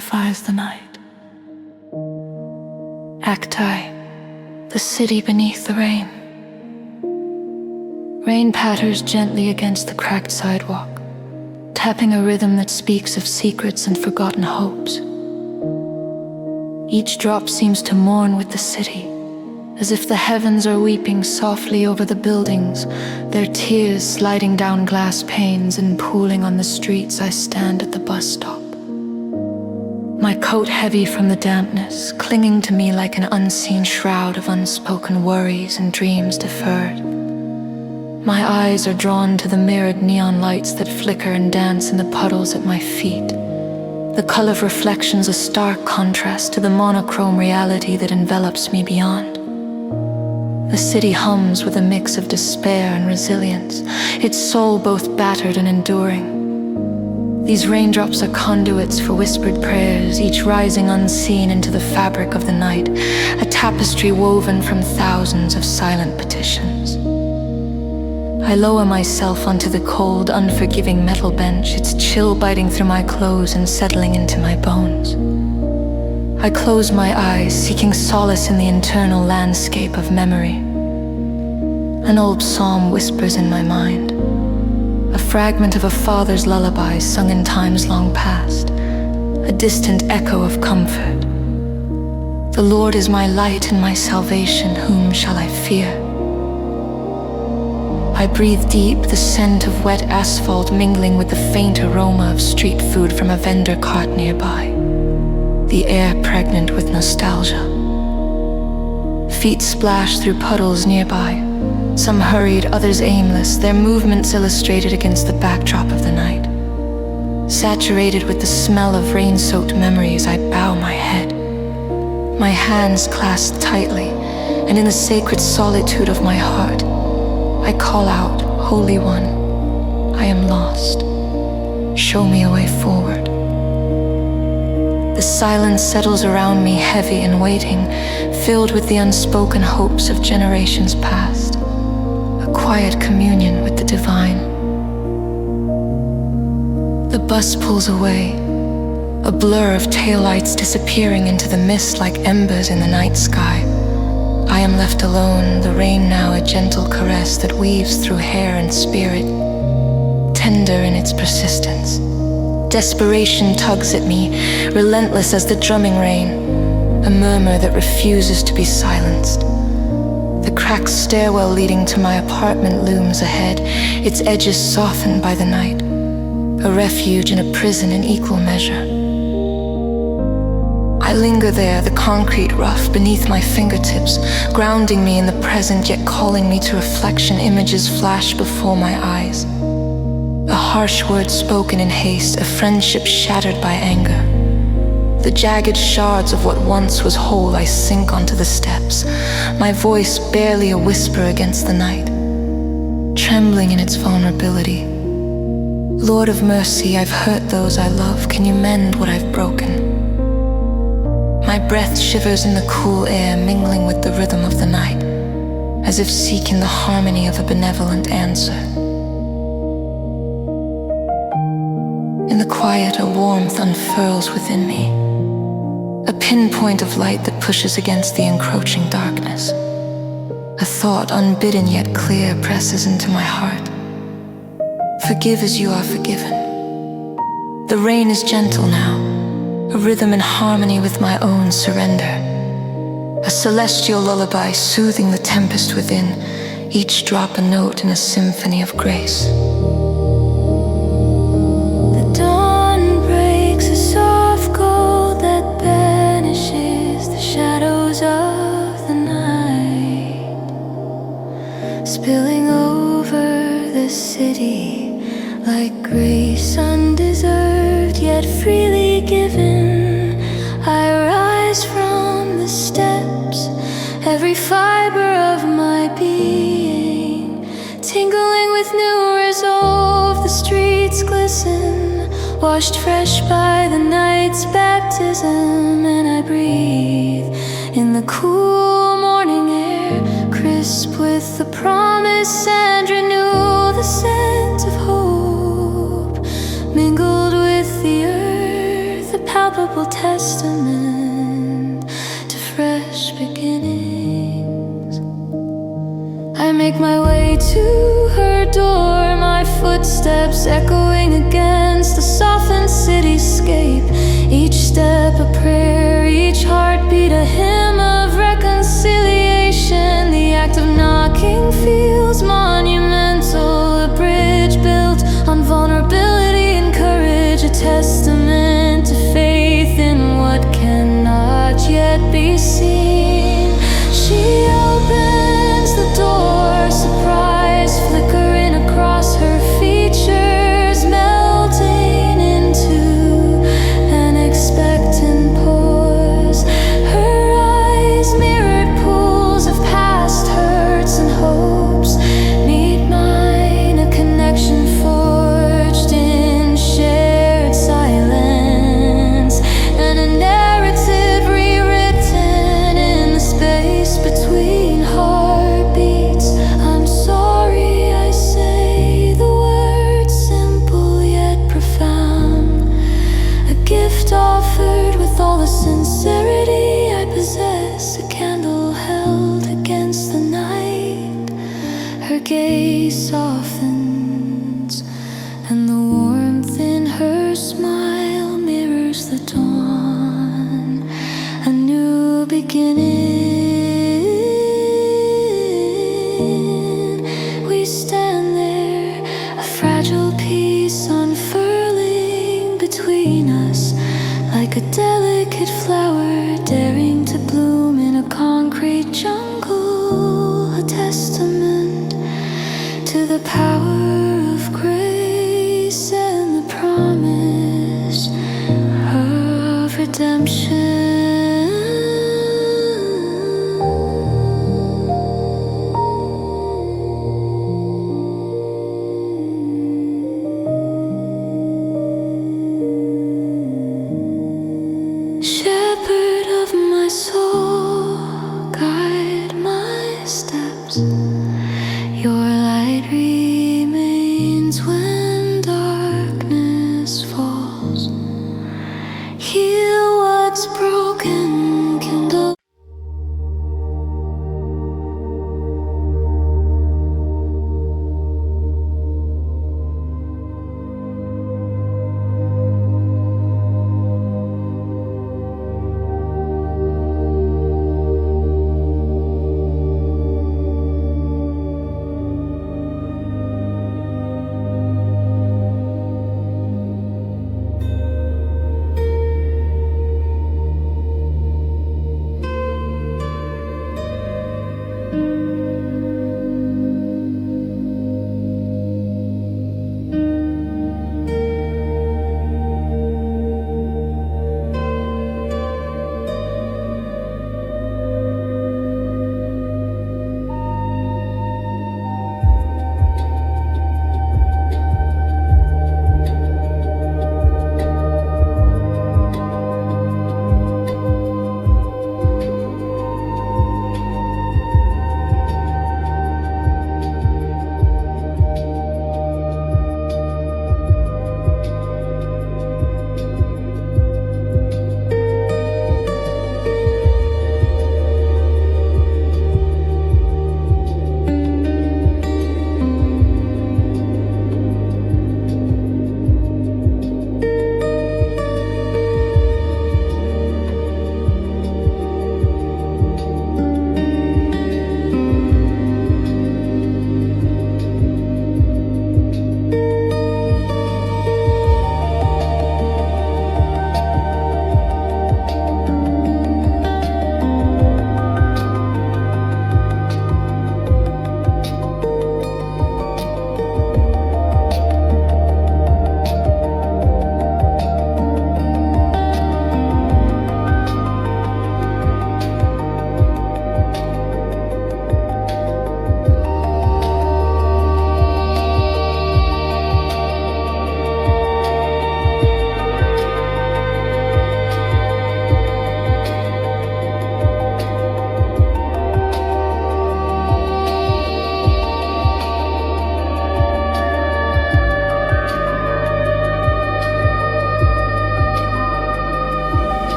purifies the night. Acti, the city beneath the rain. Rain patters gently against the cracked sidewalk, tapping a rhythm that speaks of secrets and forgotten hopes. Each drop seems to mourn with the city, as if the heavens are weeping softly over the buildings, their tears sliding down glass panes and pooling on the streets. I stand at the bus stop, my coat heavy from the dampness, clinging to me like an unseen shroud of unspoken worries and dreams deferred. My eyes are drawn to the mirrored neon lights that flicker and dance in the puddles at my feet. The color of reflections a stark contrast to the monochrome reality that envelops me beyond. The city hums with a mix of despair and resilience, its soul both battered and enduring. These raindrops are conduits for whispered prayers, each rising unseen into the fabric of the night, a tapestry woven from thousands of silent petitions. I lower myself onto the cold, unforgiving metal bench, its chill biting through my clothes and settling into my bones. I close my eyes, seeking solace in the internal landscape of memory. An old psalm whispers in my mind, a fragment of a father's lullaby sung in times long past, a distant echo of comfort. The Lord is my light and my salvation, whom shall I fear? I breathe deep, the scent of wet asphalt mingling with the faint aroma of street food from a vendor cart nearby, the air pregnant with nostalgia. Feet splash through puddles nearby, some hurried, others aimless, their movements illustrated against the backdrop of the night. Saturated with the smell of rain-soaked memories, I bow my head, my hands clasped tightly, and in the sacred solitude of my heart, I call out, Holy One, I am lost. Show me a way forward. The silence settles around me, heavy and waiting, filled with the unspoken hopes of generations past, a quiet communion with the divine. The bus pulls away, a blur of taillights disappearing into the mist like embers in the night sky. I am left alone, the rain now a gentle caress that weaves through hair and spirit, tender in its persistence. Desperation tugs at me, relentless as the drumming rain, a murmur that refuses to be silenced. The cracked stairwell leading to my apartment looms ahead, its edges softened by the night, a refuge and a prison in equal measure. I linger there, the concrete rough beneath my fingertips, grounding me in the present yet calling me to reflection. Images flash before my eyes. A harsh word spoken in haste, a friendship shattered by anger. The jagged shards of what once was whole I sink onto the steps, my voice barely a whisper against the night, trembling in its vulnerability. Lord of mercy, I've hurt those I love, can you mend what I've broken? My breath shivers in the cool air, mingling with the rhythm of the night, as if seeking the harmony of a benevolent answer. In the quiet, a warmth unfurls within me, a pinpoint of light that pushes against the encroaching darkness. A thought, unbidden yet clear, presses into my heart. Forgive as you are forgiven. The rain is gentle now, a rhythm in harmony with my own surrender. A celestial lullaby soothing the tempest within, each drop a note in a symphony of grace. The dawn breaks a soft gold that banishes the shadows of the night, spilling over the city like grace undeserved yet freely given. I rise from the steps, every fiber of my being tingling with new resolve. The streets glisten, washed fresh by the night's baptism, and I breathe in the cool morning air, crisp with the promise and renew the scent of hope, mingled with the earth, a palpable unforgettable testament to fresh beginnings. I make my way to her door, my footsteps echoing against the softened cityscape. Each step a prayer, each heartbeat a hymn of reconciliation. The act of knocking feels monumental, a bridge built on vulnerability and courage, a testament to faith in what cannot yet be seen. She opens the door, surprise flickering across her features, melting into an expectant pause. Her eyes mirrored pools of past hurts and hopes meet mine, a connection forged in shared silence, and a narrative rewritten in the space between heartbeats. I'm sorry, I say the words, simple yet profound, a gift offered with all the sincerity I possess, a candle held against the night. Her gaze softens, and the warmth in her smile mirrors the dawn, a new beginning. We stand there, a fragile piece unfurling between us, like a delicate flower daring to bloom in a concrete jungle, a testament to the power of grace and the promise of redemption.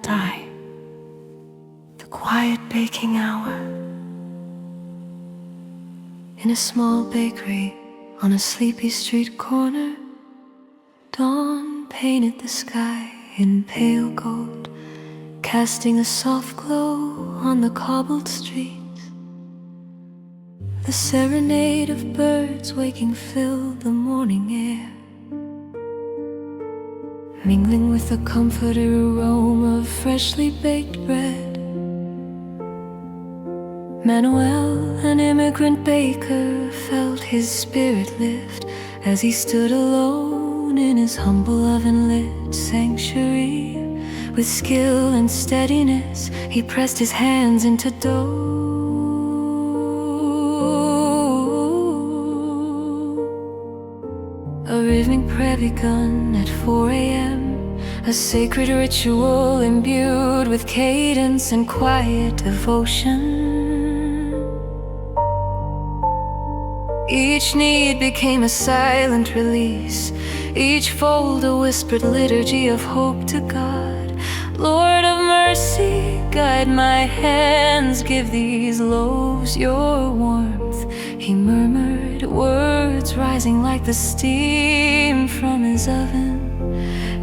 die. The quiet baking hour. In a small bakery on a sleepy street corner, dawn painted the sky in pale gold, casting a soft glow on the cobbled streets. The serenade of birds waking filled the morning air, mingling with the comforting aroma of freshly baked bread. Manuel, an immigrant baker, felt his spirit lift as he stood alone in his humble oven-lit sanctuary. With skill and steadiness, he pressed his hands into dough. A rhythmic prayer begun at 4 a.m., a sacred ritual imbued with cadence and quiet devotion. Each need became a silent release, each fold a whispered liturgy of hope to God. Lord of mercy, guide my hands, give these loaves your warmth. He murmured words rising like the steam from his oven,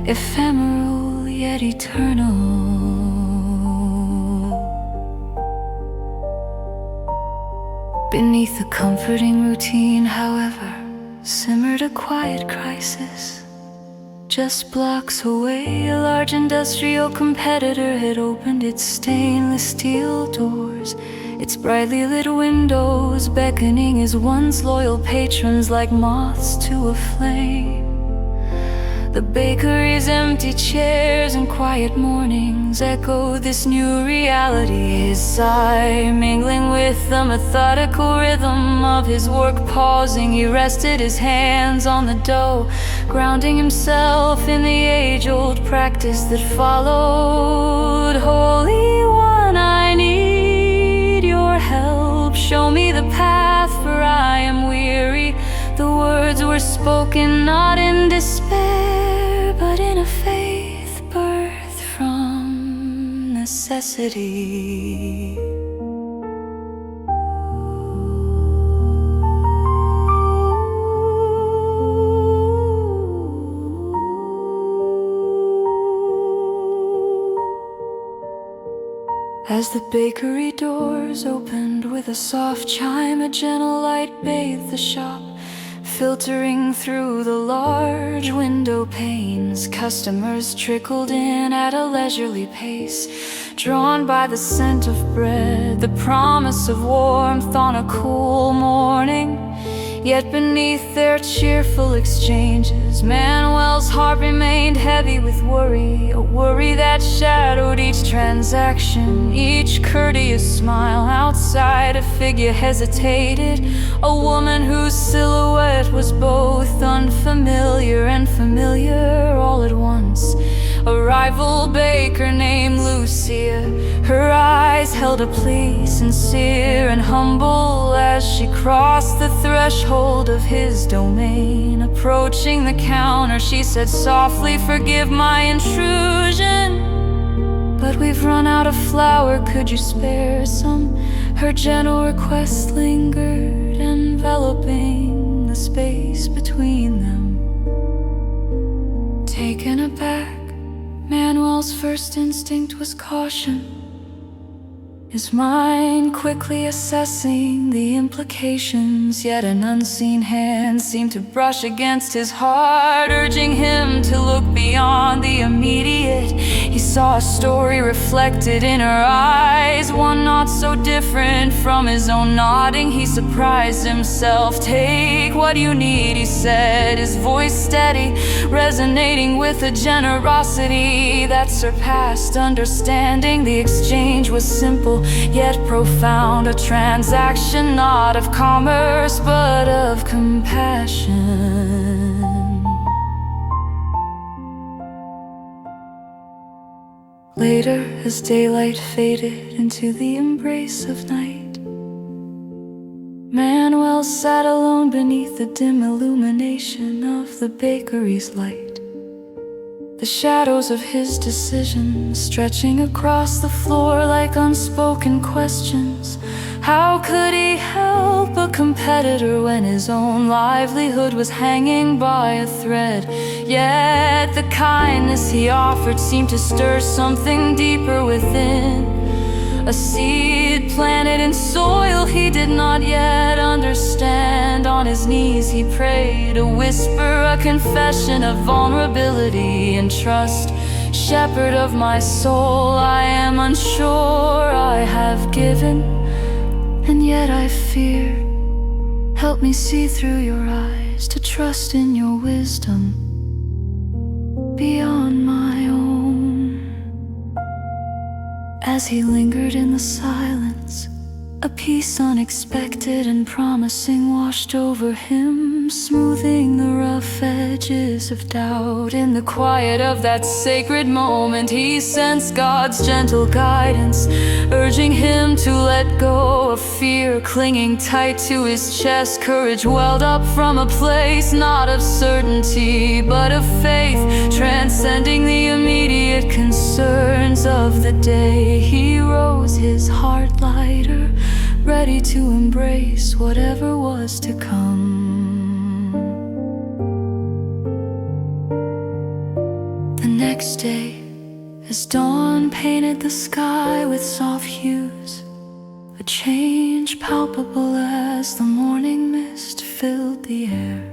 ephemeral yet eternal. Beneath the comforting routine, however, simmered a quiet crisis. Just blocks away, a large industrial competitor had opened its stainless steel doors, its brightly lit windows beckoning his once loyal patrons like moths to a flame. The bakery's empty chairs and quiet mornings echoed this new reality. His sigh mingling with the methodical rhythm of his work. Pausing, he rested his hands on the dough, grounding himself in the age-old practice that followed. Holy One, I need your help. Show me the path, for I am weary. The words were spoken not in despair, but in a faith birthed from necessity. As the bakery doors opened with a soft chime, a gentle light bathed the shop, filtering through the large window panes. Customers trickled in at a leisurely pace, drawn by the scent of bread, the promise of warmth on a cool morning. Yet beneath their cheerful exchanges, Manuel's heart remained heavy with worry, a worry that shadowed each transaction, each courteous smile. Outside, a figure hesitated, a woman whose silhouette was both unfamiliar and familiar all at once. A rival baker named Lucia, her eyes held a plea, sincere and humble, as she crossed the threshold of his domain. Approaching the counter, she said softly, "Forgive my intrusion, but we've run out of flour, could you spare some?" Her gentle request lingered, enveloping the space between them. Taken aback, Manuel's first instinct was caution, his mind quickly assessing the implications. Yet an unseen hand seemed to brush against his heart, urging him to look beyond the immediate. He saw a story reflected in her eyes, one not so different from his own. Nodding, he surprised himself. "Take what you need," he said, his voice steady, resonating with a generosity that surpassed understanding. The exchange was simple yet profound, a transaction not of commerce but of compassion. Later, as daylight faded into the embrace of night, Manuel sat alone beneath the dim illumination of the bakery's light. the shadows of his decisions stretching across the floor like unspoken questions. How could he help a competitor when his own livelihood was hanging by a thread? Yet the kindness he offered seemed to stir something deeper within. A seed planted in soil he did not yet understand. On his knees he prayed, a whisper, a confession of vulnerability and trust. Shepherd of my soul, I am unsure. I have given, and yet I fear. Help me see through your eyes, to trust in your wisdom beyond my own. As he lingered in the silence, a peace unexpected and promising washed over him, smoothing the rough edges of doubt. In the quiet of that sacred moment, he sensed God's gentle guidance, urging him to let go of fear clinging tight to his chest. Courage welled up from a place not of certainty, but of faith, transcending the immediate concerns of the day. He rose, his heart lighter, ready to embrace whatever was to come. The next day, as dawn painted the sky with soft hues, a change palpable as the morning mist filled the air.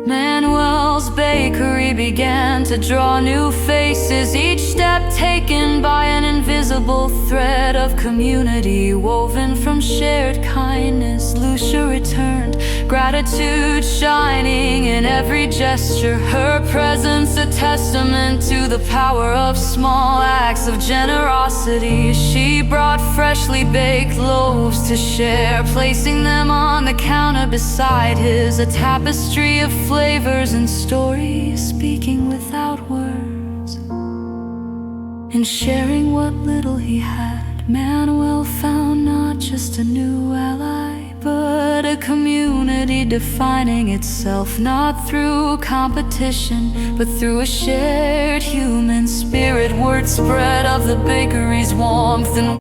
Manuel's bakery began to draw new faces, each step taken by an invisible thread of community woven from shared kindness. Lucia returned, gratitude shining in every gesture, her presence a testament to the power of small acts of generosity. She brought freshly baked loaves to share, placing them on the counter beside his, a tapestry of flavors and stories speaking without words. In sharing what little he had, Manuel found not just a new ally, but a community defining itself not through competition, but through a shared human spirit. Word spread of the bakery's warmth and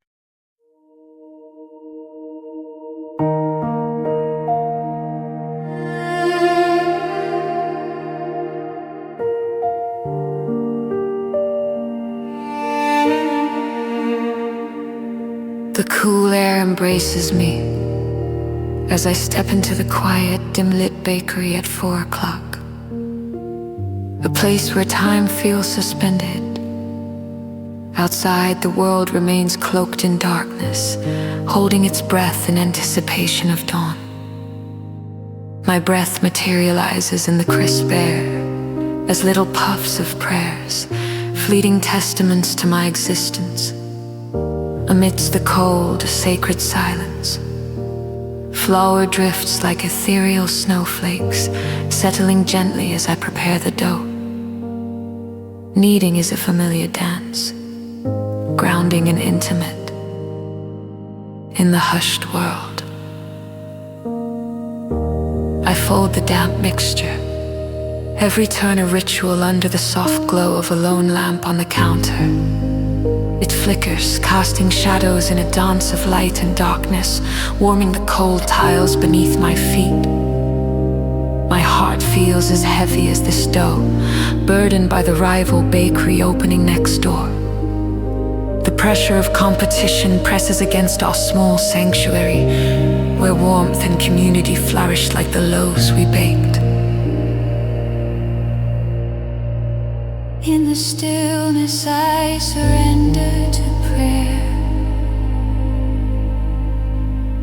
the cool air embraces me as I step into the quiet, dim-lit bakery at 4 o'clock. A place where time feels suspended. Outside, the world remains cloaked in darkness, holding its breath in anticipation of dawn. My breath materializes in the crisp air as little puffs of prayers, fleeting testaments to my existence. Amidst the cold, sacred silence, flour drifts like ethereal snowflakes, settling gently as I prepare the dough. Kneading is a familiar dance, grounding and intimate in the hushed world. I fold the damp mixture, every turn a ritual under the soft glow of a lone lamp on the counter. It flickers, casting shadows in a dance of light and darkness, warming the cold tiles beneath my feet. My heart feels as heavy as this dough, burdened by the rival bakery opening next door. The pressure of competition presses against our small sanctuary, where warmth and community flourish like the loaves we baked. in the stillness I surrender to prayer.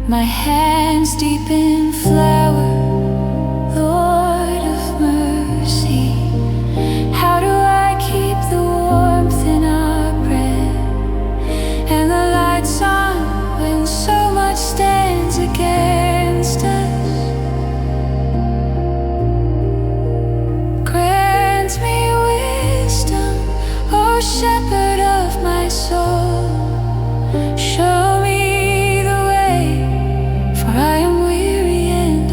My hands deep in flour, Lord of mercy. How do I keep the warmth in our bread and the lights on when so much stands against us? Grant me wisdom, O shepherd of my soul. Show me the way, for I am weary and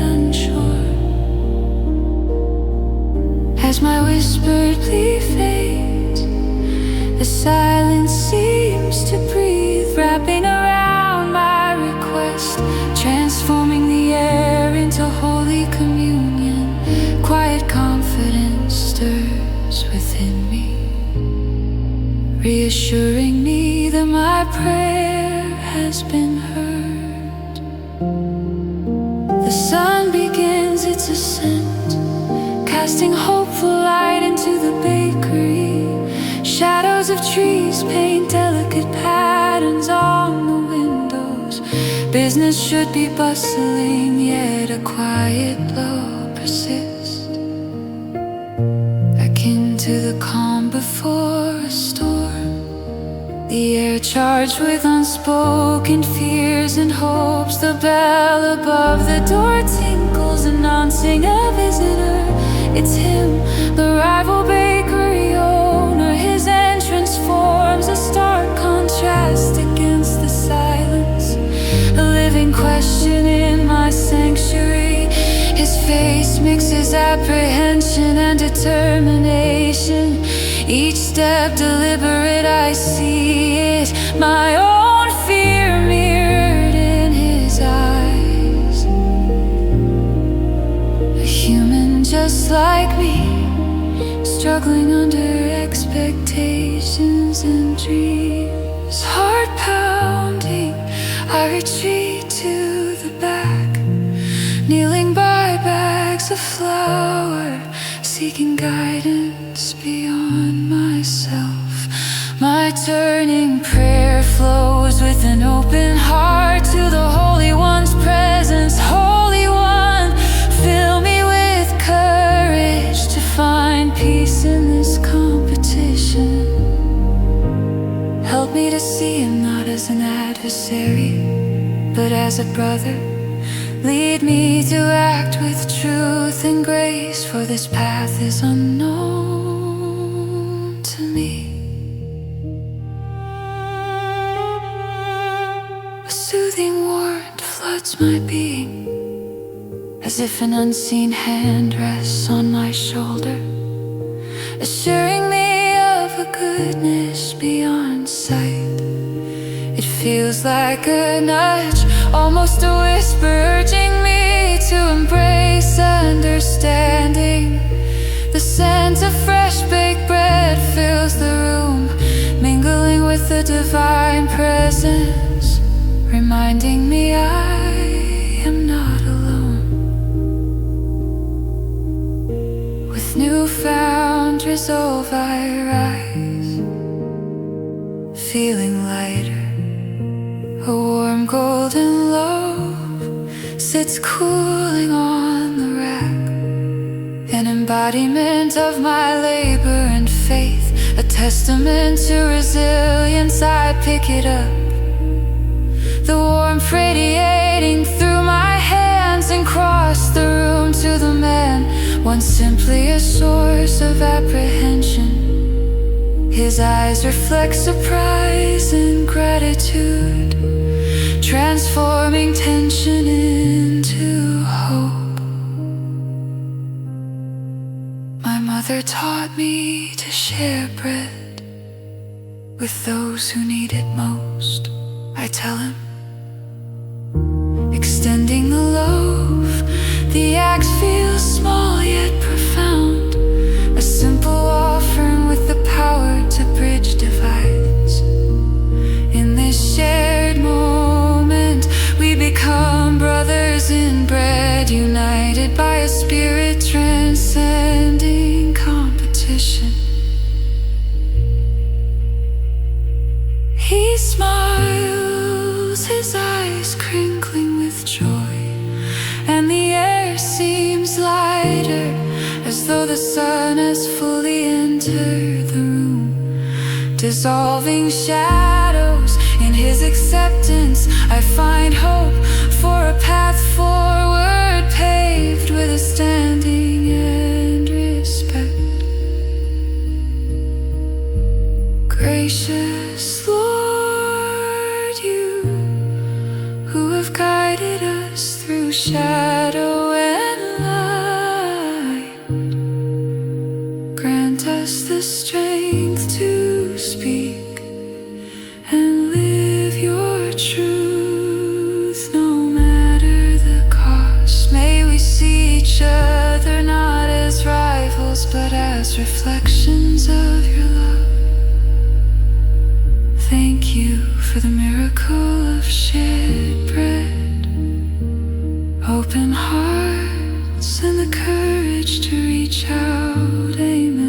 assuring me that my prayer has been heard. The sun begins its ascent, casting hopeful light into the bakery. Shadows of trees paint delicate patterns on the windows. Business should be bustling, yet a quiet lull persists, akin to the calm before a storm. The air charged with unspoken fears and hopes. The bell above the door tinkles, announcing a visitor. It's him, the rival bakery owner. His entrance forms a stark contrast against the silence, a living question in my sanctuary. His face mixes apprehension and determination. Each step deliberate, I see it, my own fear mirrored in his eyes. A human just like me, struggling under expectations and dreams. Heart pounding, I retreat to the back, kneeling by bags of flour, seeking guidance beyond myself. My turning prayer flows with an open heart to the Holy One's presence. Holy One, fill me with courage to find peace in this competition. Help me to see him not as an adversary, but as a brother. Lead me to act with truth and grace, for this path is unknown to me. A soothing warmth floods my being, as if an unseen hand rests on my shoulder, assuring me of a goodness beyond sight. It feels like a nudge, almost a whisper, urging me to embrace understanding. The scent of fresh baked bread fills the room, mingling with the divine presence, reminding me I am not alone. With newfound resolve I rise, feeling lighter. A warm golden loaf sits cooling on the rack, an embodiment of my labor and faith, a testament to resilience. I pick it up, the warmth radiating through my hands, and cross the room to the man, once simply a source of apprehension. His eyes reflect surprise and gratitude, transforming tension into hope. My mother taught me to share bread with those who need it most, I tell him, extending the loaf. The act feels small yet profound, a simple offering with the power to bridge divides. In this shared moment, we become brothers in bread, united by a spirit transcending competition. He smiles, his eyes crinkling with joy, and the air seems lighter, as though the sun has fully entered the room, dissolving shadows. In his acceptance, I find hope for a path forward, paved with a standing and respect. Gracious Lord, you who have guided us through shadow and light, grant us the strength to speak and live your truth, no matter the cost. May we see each other not as rivals, but as reflections of your love. Thank you for the miracle of shared bread, open hearts, and the courage to reach out. Amen.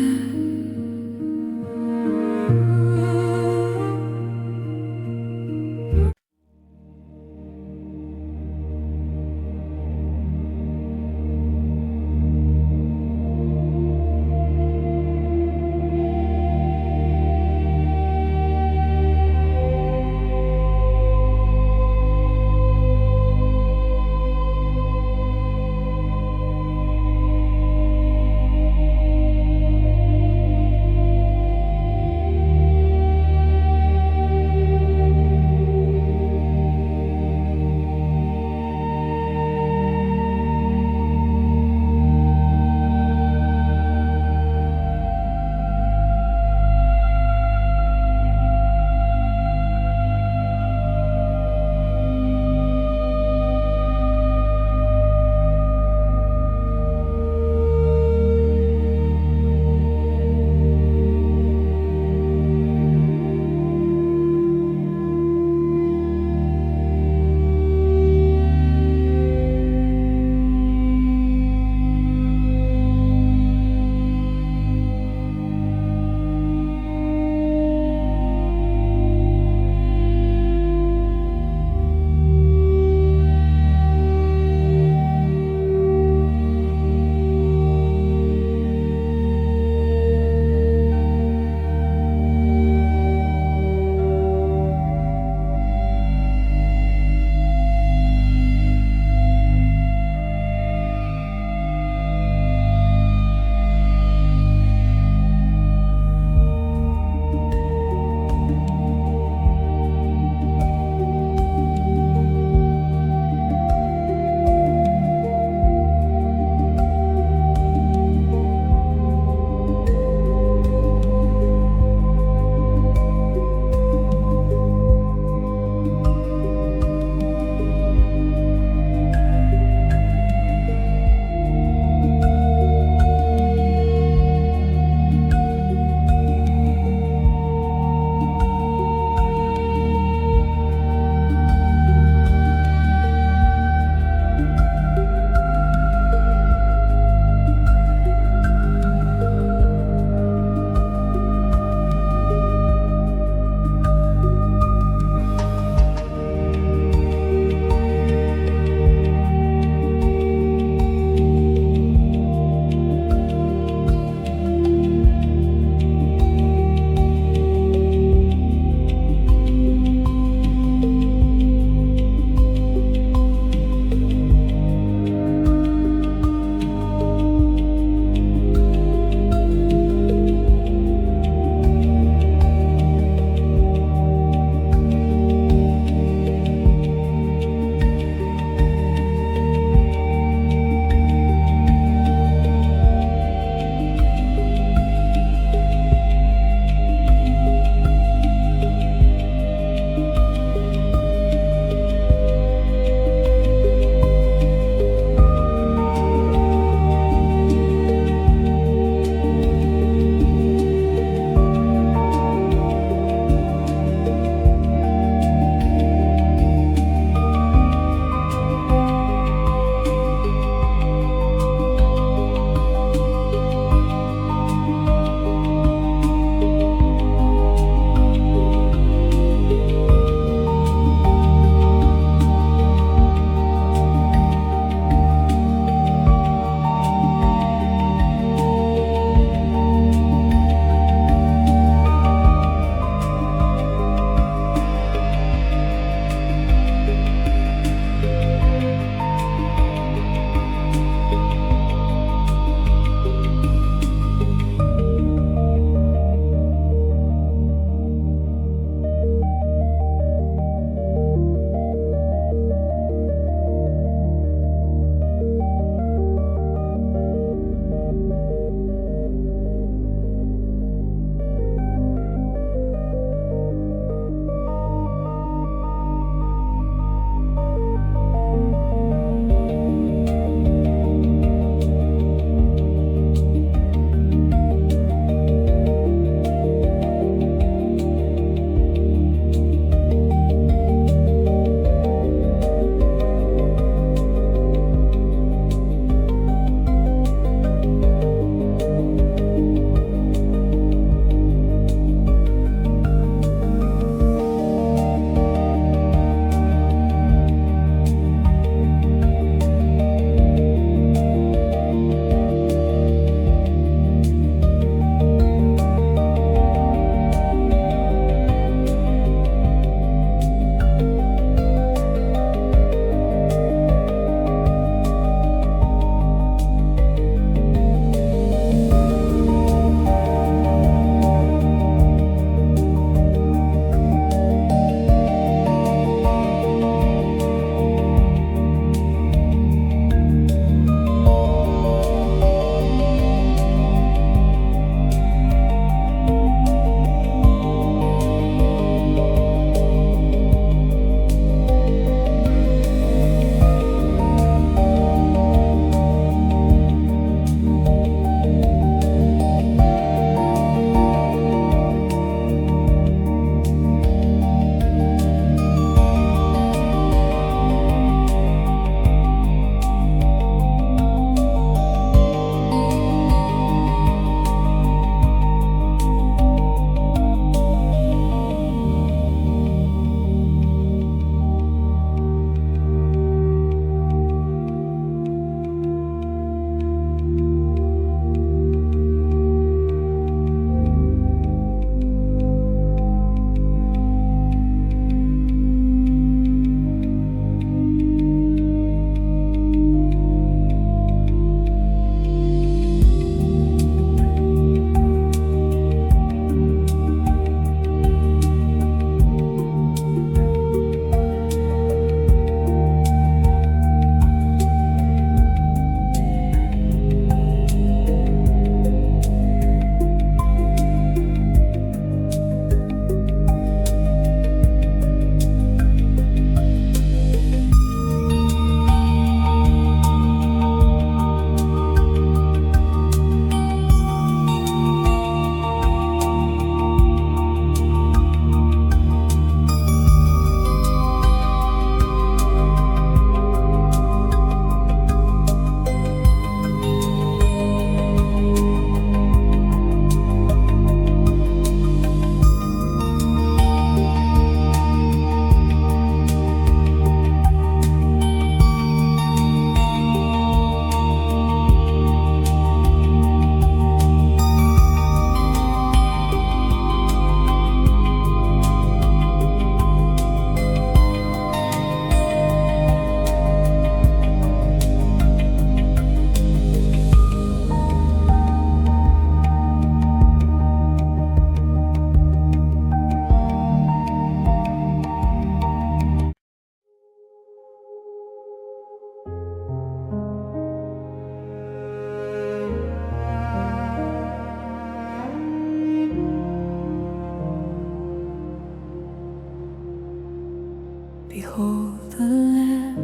Behold the Lamb,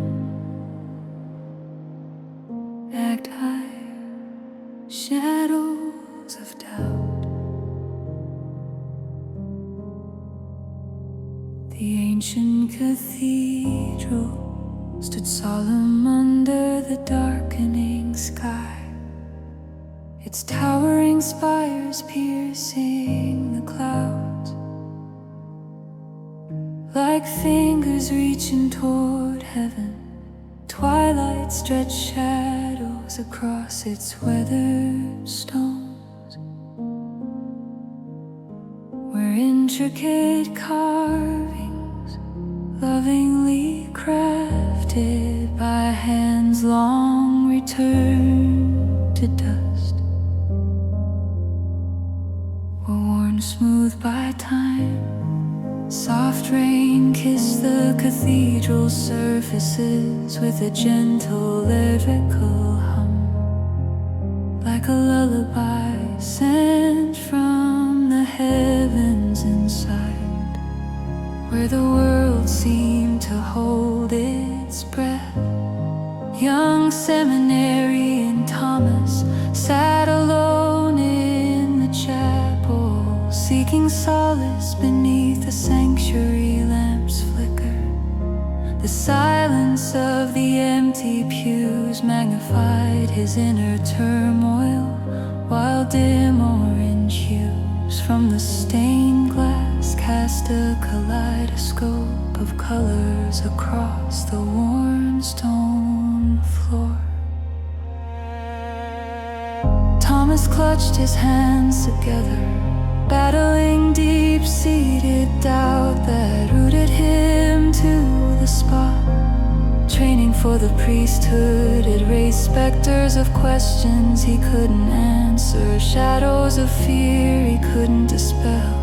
act higher, shadows of doubt. The ancient cathedral stood solemn under the darkening sky, its towering spires piercing the clouds, like fingers reaching toward heaven. Twilight stretched shadows across its weathered stones, where intricate carvings, lovingly crafted by hands long returned to dust, were worn smooth by time. Soft rain kissed the cathedral's surfaces with a gentle lyrical hum, like a lullaby sent from the heavens inside, where the world seemed to hold its breath. Young seminarian Thomas sat alone in the chapel, seeking solace beneath the sanctuary lamp's flicker. The silence of the empty pews magnified his inner turmoil, while dim orange hues from the stained glass cast a kaleidoscope of colors across the worn stone floor. Thomas clutched his hands together, battling deep-seated doubt that rooted him to the spot. Training for the priesthood, it raised specters of questions he couldn't answer, shadows of fear he couldn't dispel.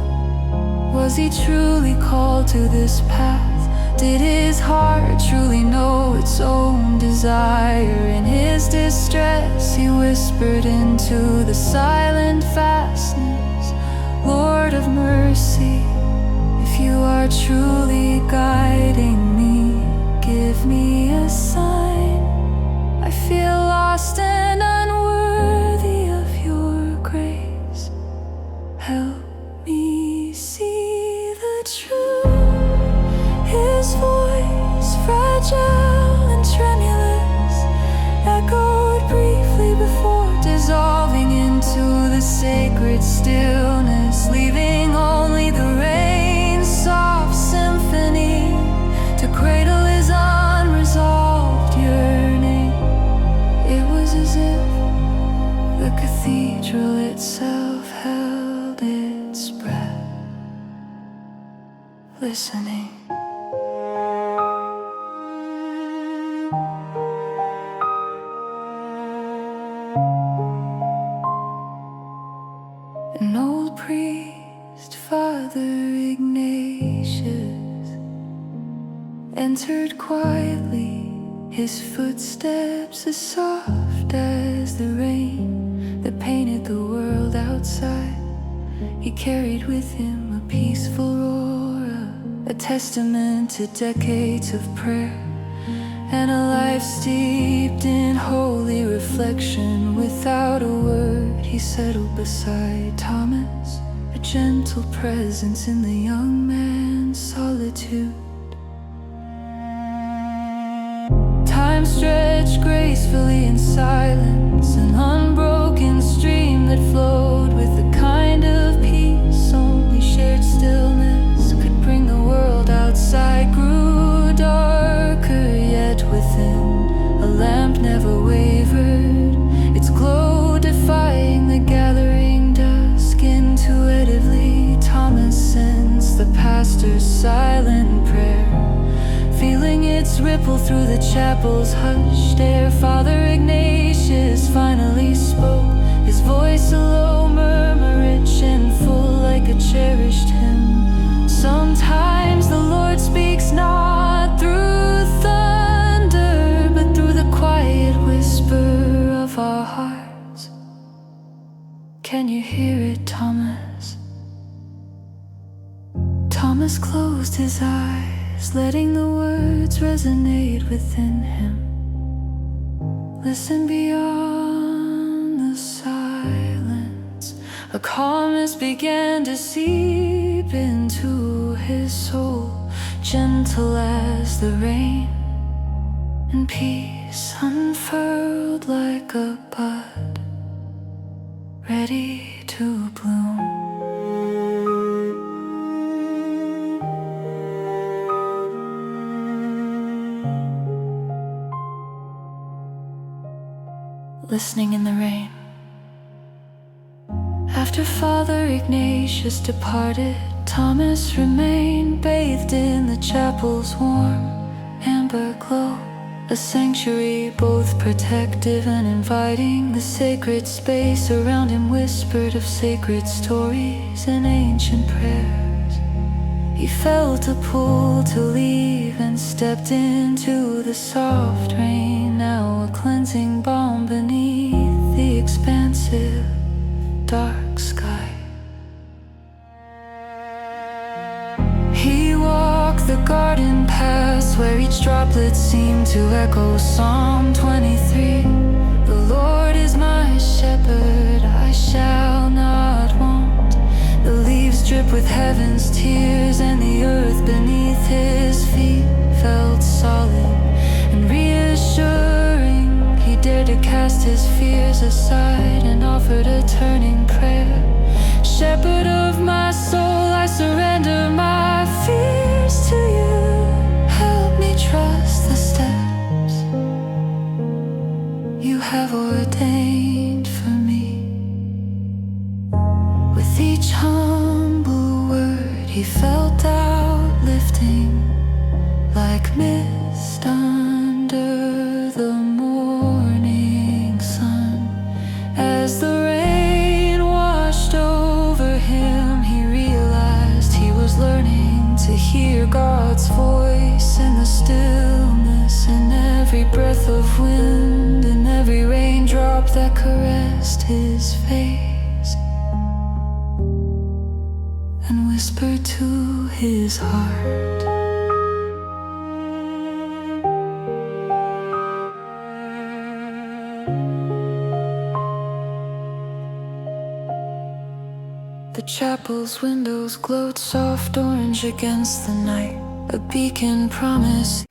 Was he truly called to this path? Did his heart truly know its own desire? In his distress, he whispered into the silent fastness, Lord of mercy, if you are truly guiding me, give me a sign. I feel lost and unworthy of your grace. Help me see the truth. His voice, fragile and tremulous, echoed briefly before dissolving into the sacred stillness, leaving only the rain's soft symphony to cradle his unresolved yearning. It was as if the cathedral itself held its breath, listening. An old priest, Father Ignatius, entered quietly, his footsteps as soft as the rain that painted the world outside. He carried with him a peaceful aura, a testament to decades of prayer, and a life steeped in holy reflection. Without a word, he settled beside Thomas, a gentle presence in the young man's solitude. Time stretched gracefully in silence, an unbroken stream that flowed with the kind of peace only shared stillness could bring. The world outside grew darker, yet within a lamp never wavered, its glow defying the gathering dusk. Intuitively, Thomas sensed the pastor's silent prayer, feeling its ripple through the chapel's hushed air. Father Ignatius finally spoke, his voice a low murmur, rich and full like a cherished hymn. Sometimes the Lord speaks not through thunder, but through the quiet whisper of our hearts. Can you hear it, Thomas? Thomas closed his eyes eyes, letting the words resonate within him. Listen beyond the silence. A calmness began to seep into his soul, gentle as the rain, and peace unfurled like a bud, ready to bloom. Listening in the rain. After Father Ignatius departed, Thomas remained bathed in the chapel's warm amber glow, a sanctuary both protective and inviting. The sacred space around him whispered of sacred stories and ancient prayers. He felt a pull to leave and stepped into the soft rain, now a cleansing balm beneath the expansive dark sky. He walked the garden paths where each droplet seemed to echo Psalm 23. The Lord is my shepherd, I shall not want. The leaves drip with heaven's tears, and the earth beneath his feet felt solid and reassuring. He dared to cast his fears aside and offered a turning prayer. Shepherd of my soul, I surrender my fears to you. Help me trust the steps you have ordained for me. With each humble word he felt out lifting, like mist under the morning sun. As the rain washed over him, he realized he was learning to hear God's voice in the stillness, in every breath of wind, in every raindrop that caressed his face and whispered to his heart. The chapel's windows glowed soft orange against the night, a beacon promise.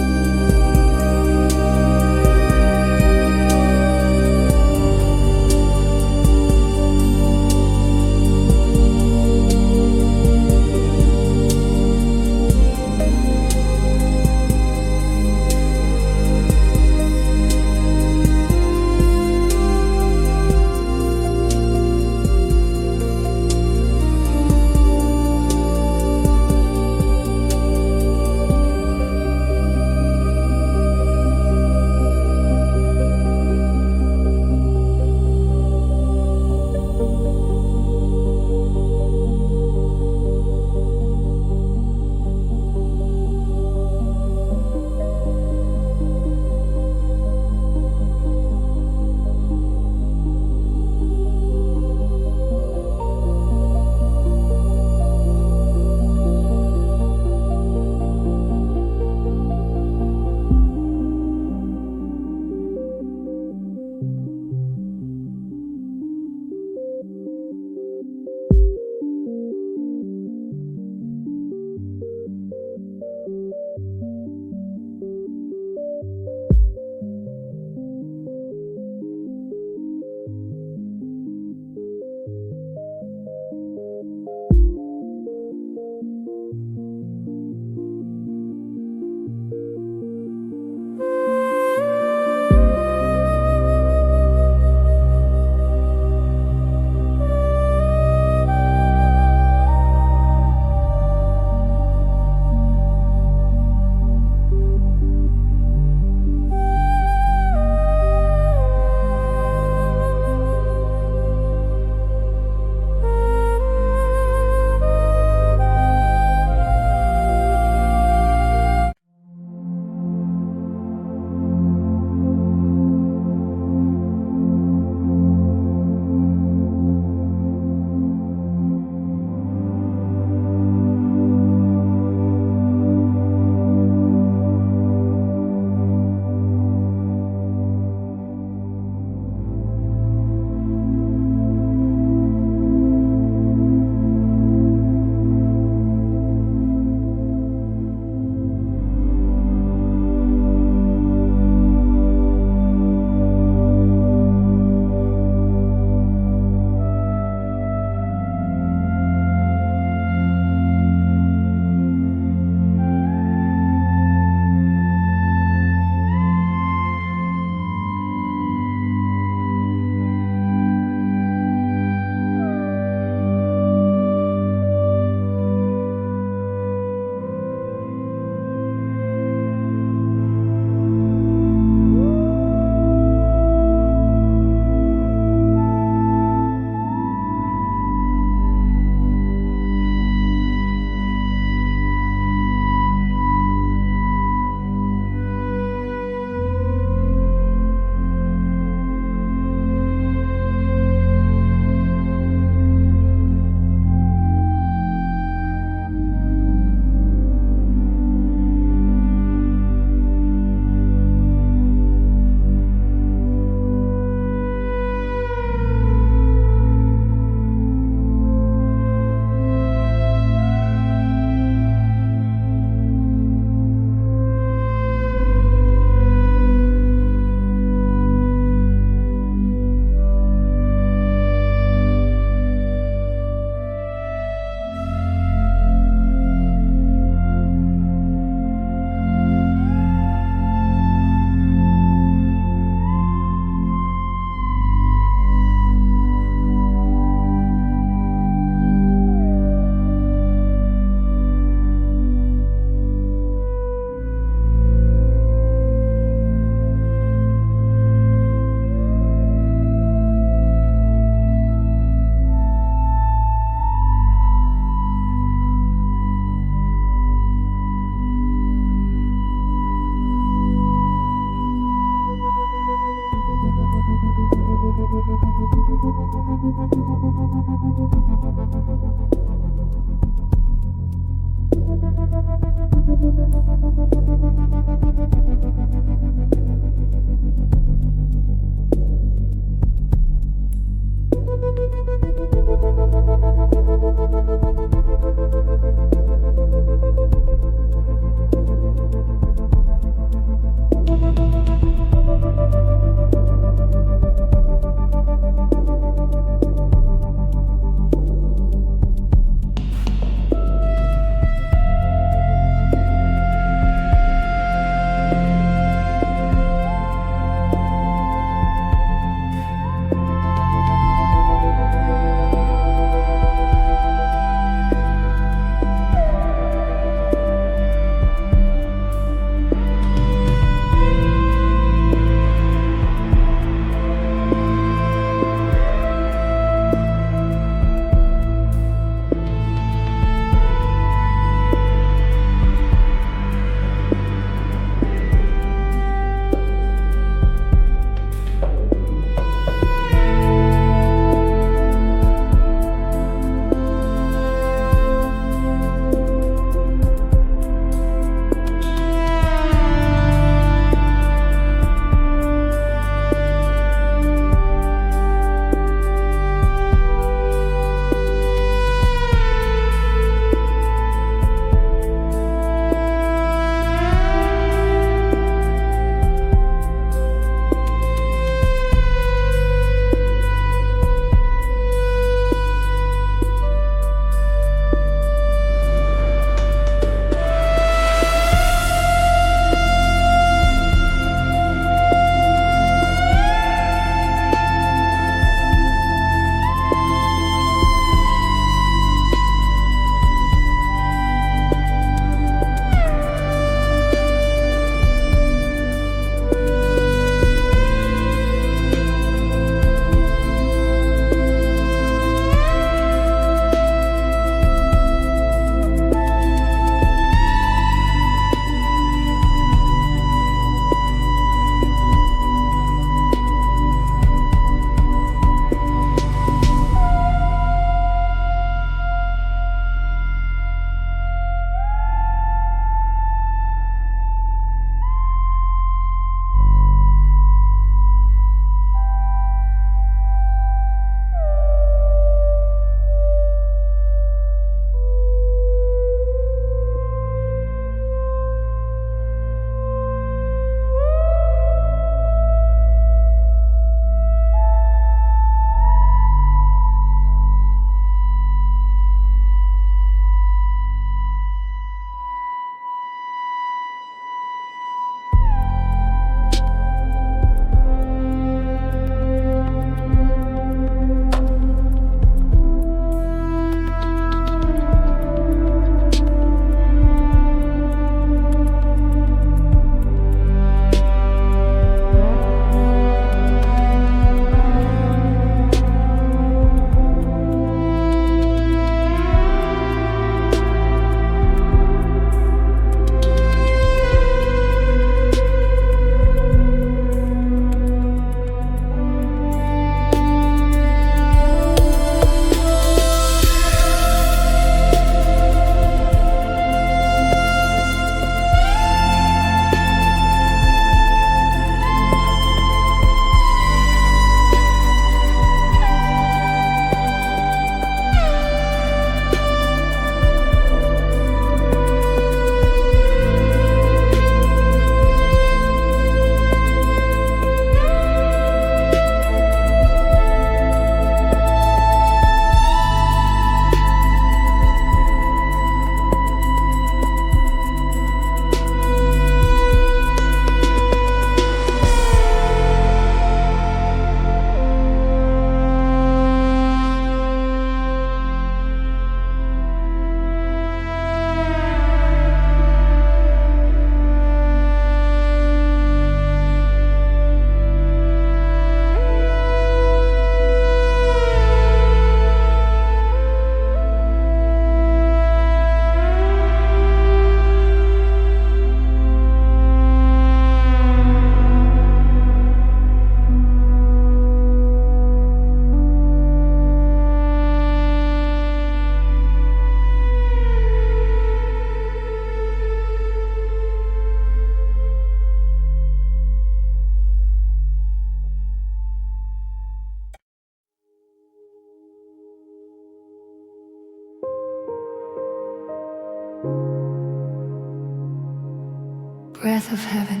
of heaven.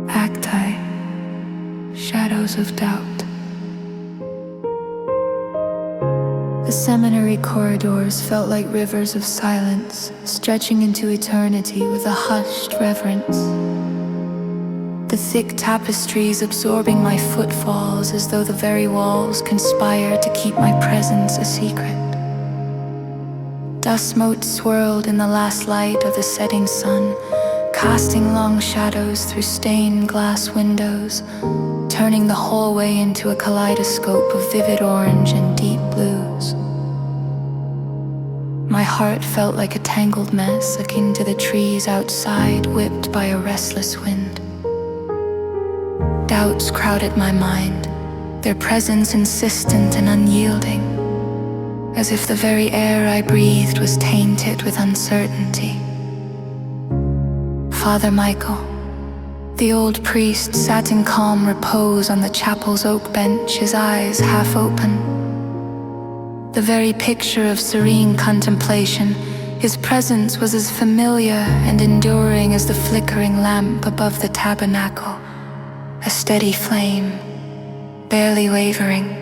Acti, shadows of doubt. The seminary corridors felt like rivers of silence, stretching into eternity with a hushed reverence. The thick tapestries absorbing my footfalls as though the very walls conspired to keep my presence a secret. Dust motes swirled in the last light of the setting sun, casting long shadows through stained glass windows, turning the hallway into a kaleidoscope of vivid orange and deep blues. My heart felt like a tangled mess akin to the trees outside, whipped by a restless wind. Doubts crowded my mind, their presence insistent and unyielding, as if the very air I breathed was tainted with uncertainty. Father Michael, the old priest, sat in calm repose on the chapel's oak bench, his eyes half open. The very picture of serene contemplation, his presence was as familiar and enduring as the flickering lamp above the tabernacle, a steady flame, barely wavering,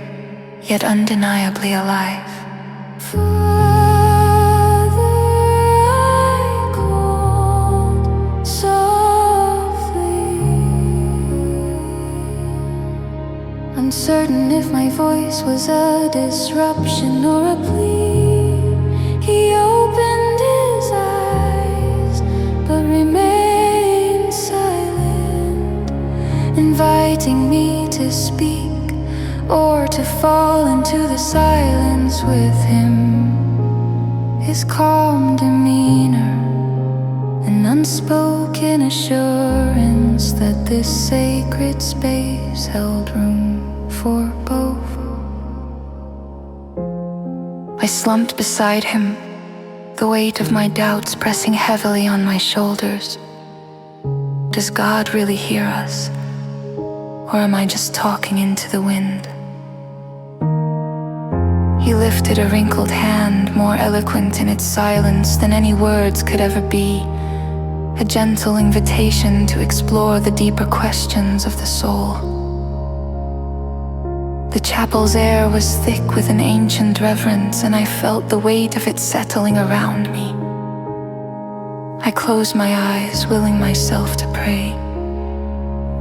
yet undeniably alive. Father, I called softly, uncertain if my voice was a disruption or a plea. He opened his eyes, but remained silent, inviting me to speak or to fall into the silence with him. His calm demeanor, an unspoken assurance that this sacred space held room for both. I slumped beside him, the weight of my doubts pressing heavily on my shoulders. Does God really hear us? Or am I just talking into the wind? He lifted a wrinkled hand, more eloquent in its silence than any words could ever be, a gentle invitation to explore the deeper questions of the soul. The chapel's air was thick with an ancient reverence, and I felt the weight of it settling around me. I closed my eyes, willing myself to pray,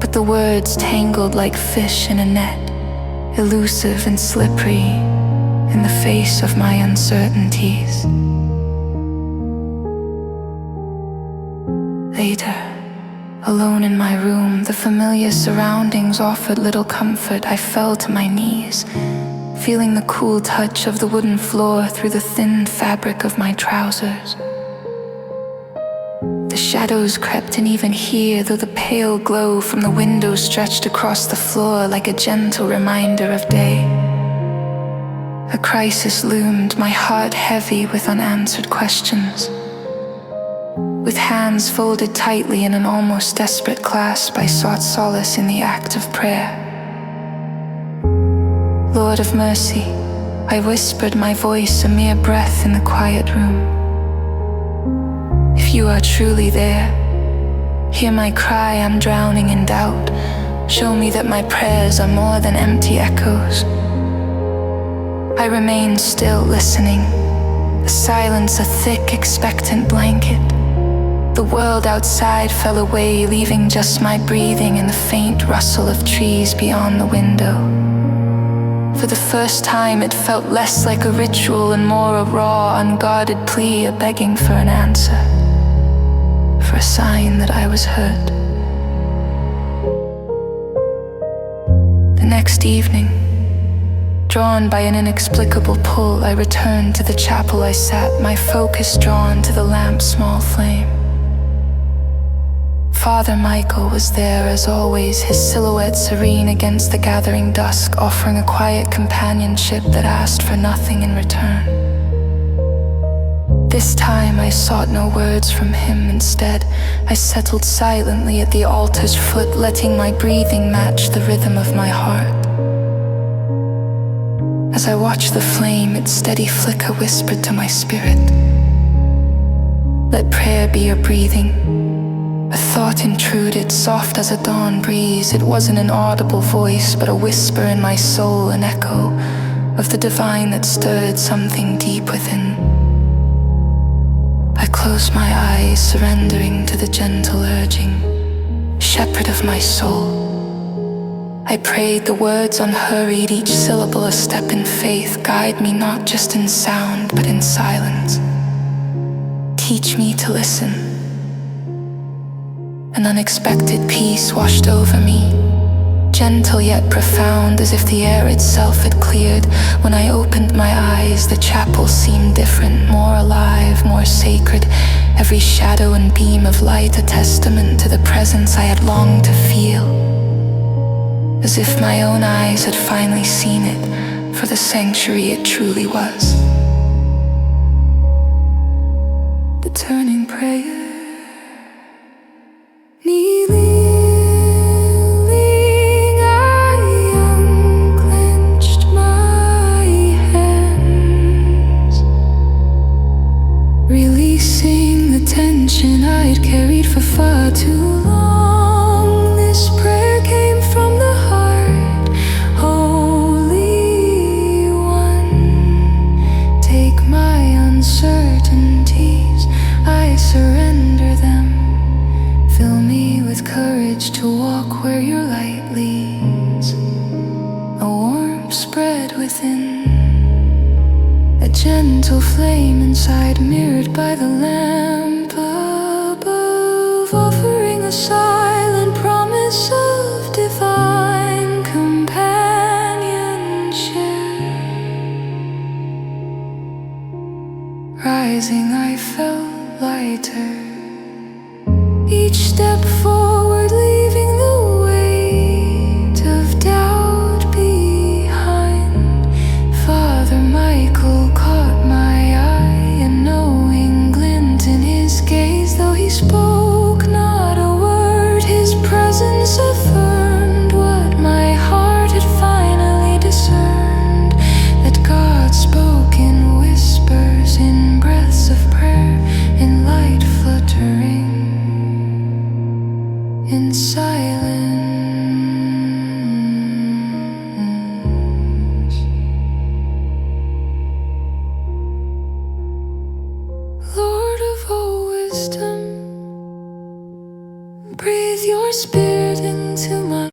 but the words tangled like fish in a net, elusive and slippery in the face of my uncertainties. Later, alone in my room, the familiar surroundings offered little comfort. I fell to my knees, feeling the cool touch of the wooden floor through the thin fabric of my trousers. The shadows crept in even here, though the pale glow from the window stretched across the floor like a gentle reminder of day. A crisis loomed, my heart heavy with unanswered questions. With hands folded tightly in an almost desperate clasp, I sought solace in the act of prayer. Lord of mercy, I whispered, my voice a mere breath in the quiet room. If you are truly there, hear my cry, I'm drowning in doubt. Show me that my prayers are more than empty echoes. I remained still, listening, the silence a thick, expectant blanket. The world outside fell away, leaving just my breathing and the faint rustle of trees beyond the window. For the first time, it felt less like a ritual and more a raw, unguarded plea, a begging for an answer, for a sign that I was heard. The next evening, drawn by an inexplicable pull, I returned to the chapel. I sat, my focus drawn to the lamp's small flame. Father Michael was there as always, his silhouette serene against the gathering dusk, offering a quiet companionship that asked for nothing in return. This time I sought no words from him. Instead, I settled silently at the altar's foot, letting my breathing match the rhythm of my heart. As I watched the flame, its steady flicker whispered to my spirit, Let prayer be your breathing. A thought intruded, soft as a dawn breeze. It wasn't an audible voice, but a whisper in my soul, an echo of the divine that stirred something deep within. I closed my eyes, surrendering to the gentle urging. Shepherd of my soul, I prayed the words unhurried, each syllable a step in faith. Guide me not just in sound, but in silence. Teach me to listen. An unexpected peace washed over me, gentle yet profound, as if the air itself had cleared. When I opened my eyes, the chapel seemed different, more alive, more sacred. Every shadow and beam of light a testament to the presence I had longed to feel. As if my own eyes had finally seen it, for the sanctuary it truly was. The turning prayer. I'd carried for far too long. This prayer came from the heart. Holy One, take my uncertainties, I surrender them. Fill me with courage to walk where your light leads. A warmth spread within, a gentle flame inside, mirrored by the lamp above, offering a silent promise of divine companionship. Rising, I felt lighter, each step forward leaving the weight of doubt behind. Father Michael caught my eye, a knowing glint in his gaze. Though he spoke not a word, his presence affirmed what my heart had finally discerned, that God spoke in whispers, in breaths of prayer, in light fluttering, in silence. Lord of all wisdom, breathe your spirit into my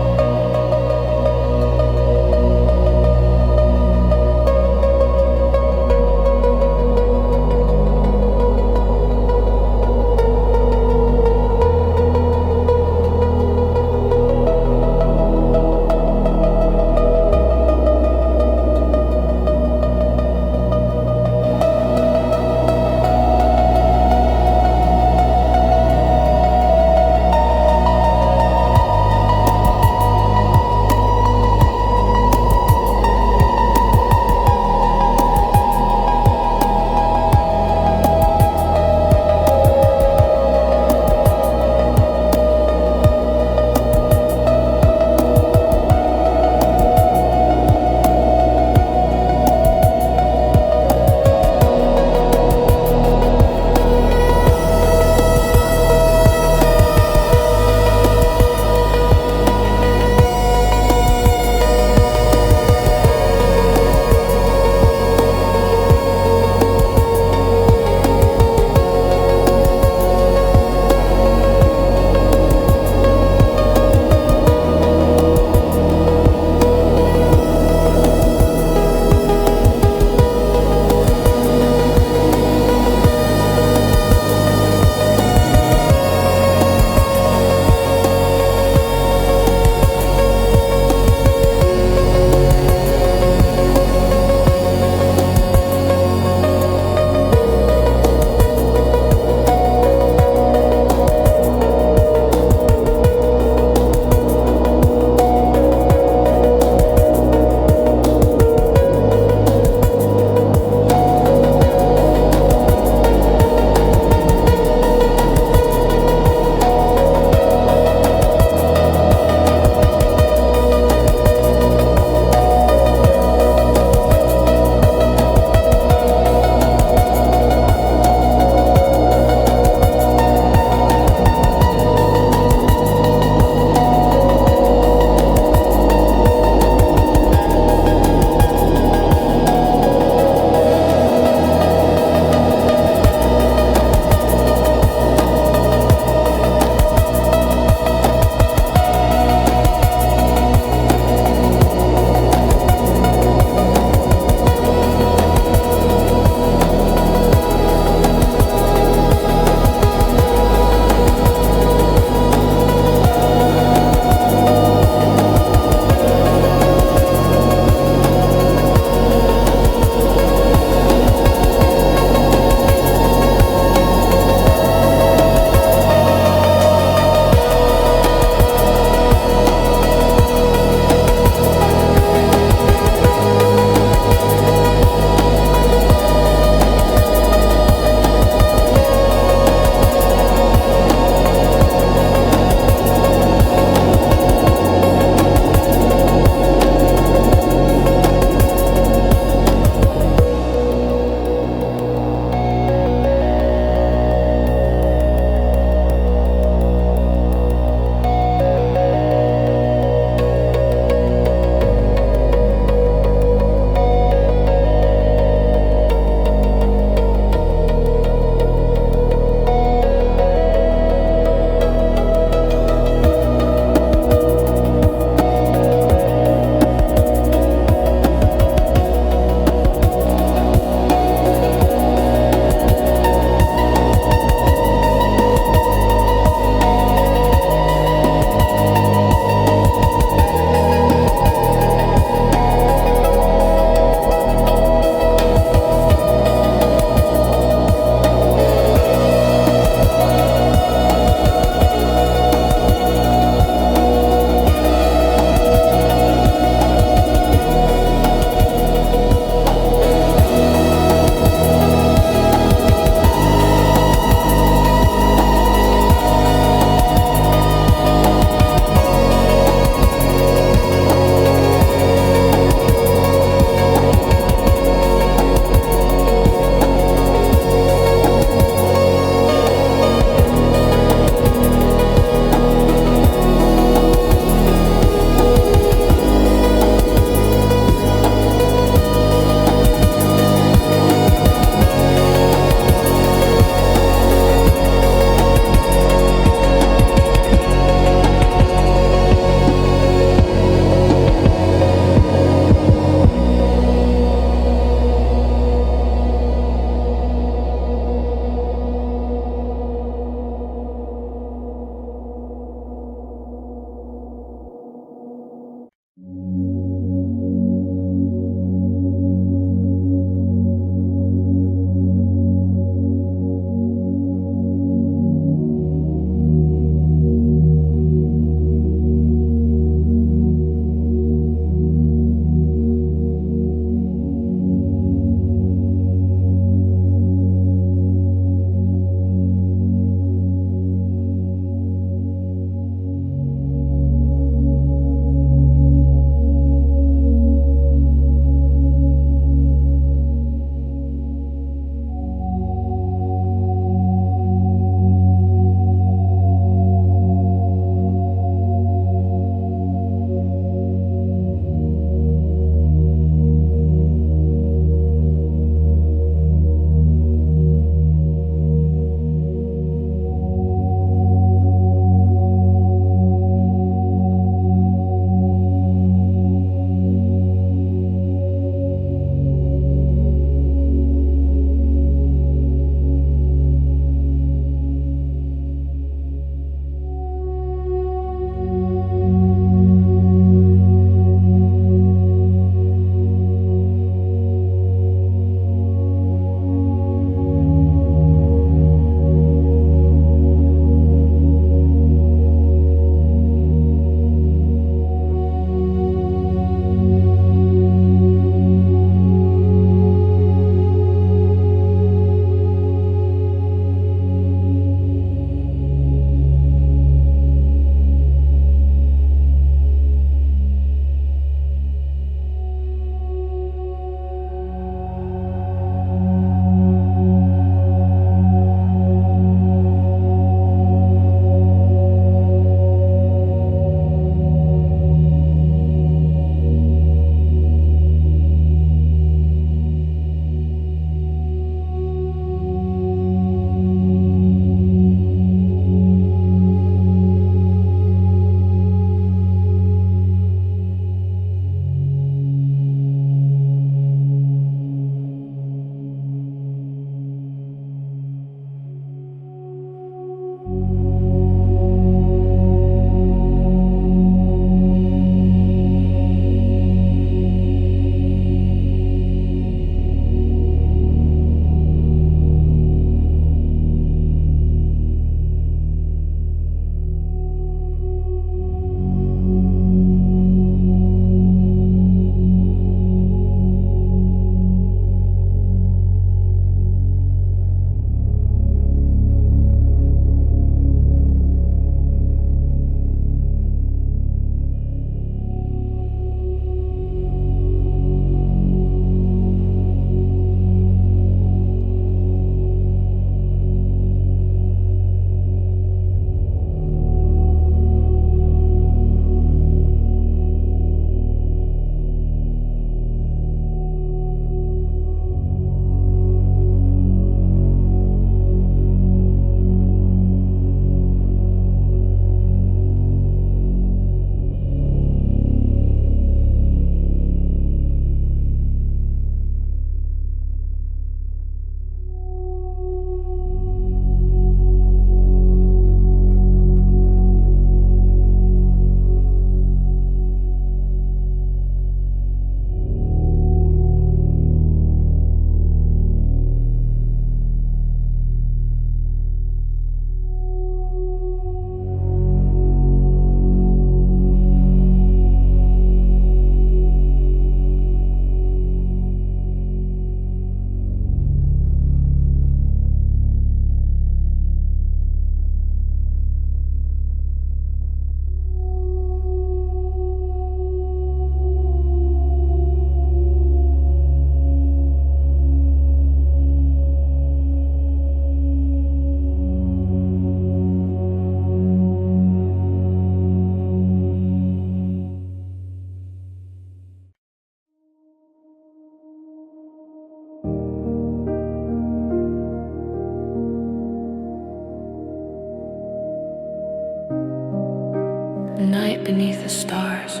beneath the stars.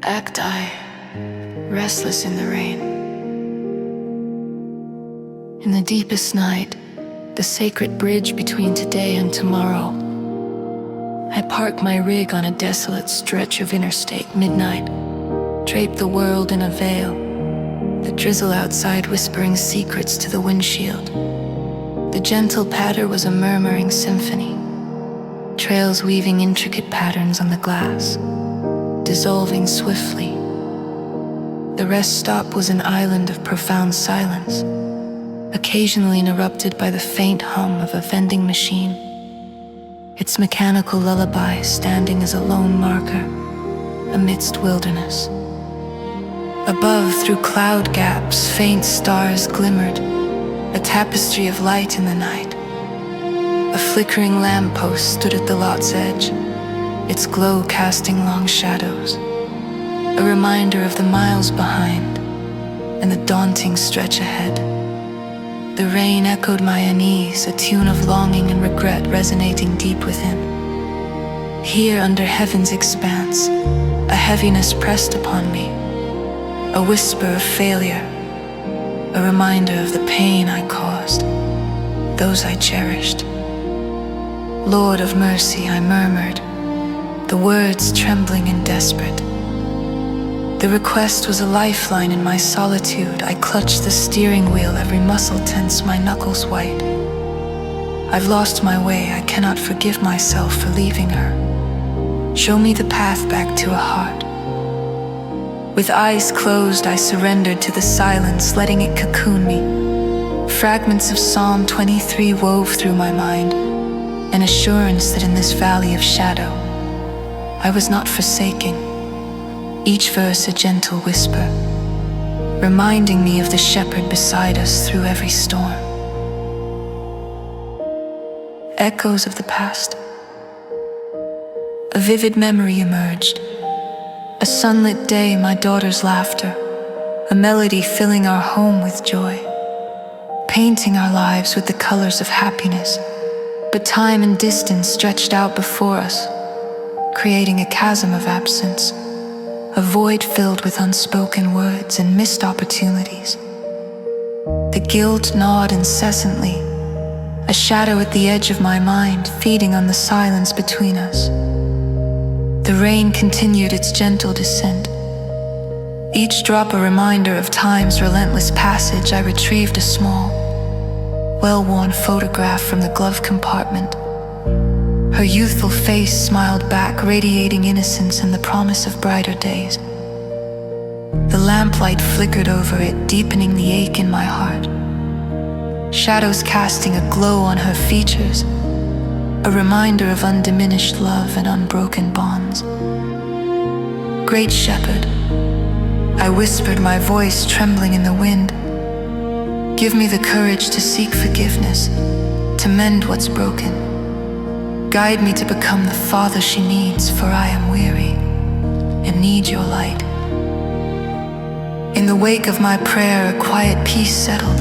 Act I, restless in the rain. In the deepest night, the sacred bridge between today and tomorrow, I park my rig on a desolate stretch of interstate midnight, drape the world in a veil, the drizzle outside whispering secrets to the windshield. The gentle patter was a murmuring symphony, trails weaving intricate patterns on the glass, dissolving swiftly. The rest stop was an island of profound silence, occasionally interrupted by the faint hum of a vending machine, its mechanical lullaby standing as a lone marker amidst wilderness. Above, through cloud gaps, faint stars glimmered, a tapestry of light in the night. A flickering lamppost stood at the lot's edge, its glow casting long shadows, a reminder of the miles behind and the daunting stretch ahead. The rain echoed my unease, a tune of longing and regret resonating deep within. Here under heaven's expanse, a heaviness pressed upon me, a whisper of failure, a reminder of the pain I caused, those I cherished. Lord of mercy, I murmured, the words trembling and desperate. The request was a lifeline in my solitude. I clutched the steering wheel, every muscle tense, my knuckles white. I've lost my way, I cannot forgive myself for leaving her. Show me the path back to a heart. With eyes closed, I surrendered to the silence, letting it cocoon me. Fragments of Psalm 23 wove through my mind, an assurance that in this valley of shadow, I was not forsaken. Each verse a gentle whisper, reminding me of the shepherd beside us through every storm. Echoes of the past. A vivid memory emerged. A sunlit day, my daughter's laughter, a melody filling our home with joy, painting our lives with the colors of happiness. But time and distance stretched out before us, creating a chasm of absence, a void filled with unspoken words and missed opportunities. The guilt gnawed incessantly, a shadow at the edge of my mind, feeding on the silence between us. The rain continued its gentle descent. Each drop a reminder of time's relentless passage. I retrieved a small, well-worn photograph from the glove compartment. Her youthful face smiled back, radiating innocence and the promise of brighter days. The lamplight flickered over it, deepening the ache in my heart. Shadows casting a glow on her features, a reminder of undiminished love and unbroken bonds. Great Shepherd, I whispered, my voice trembling in the wind. Give me the courage to seek forgiveness, to mend what's broken. Guide me to become the father she needs, for I am weary and need your light. In the wake of my prayer, a quiet peace settled,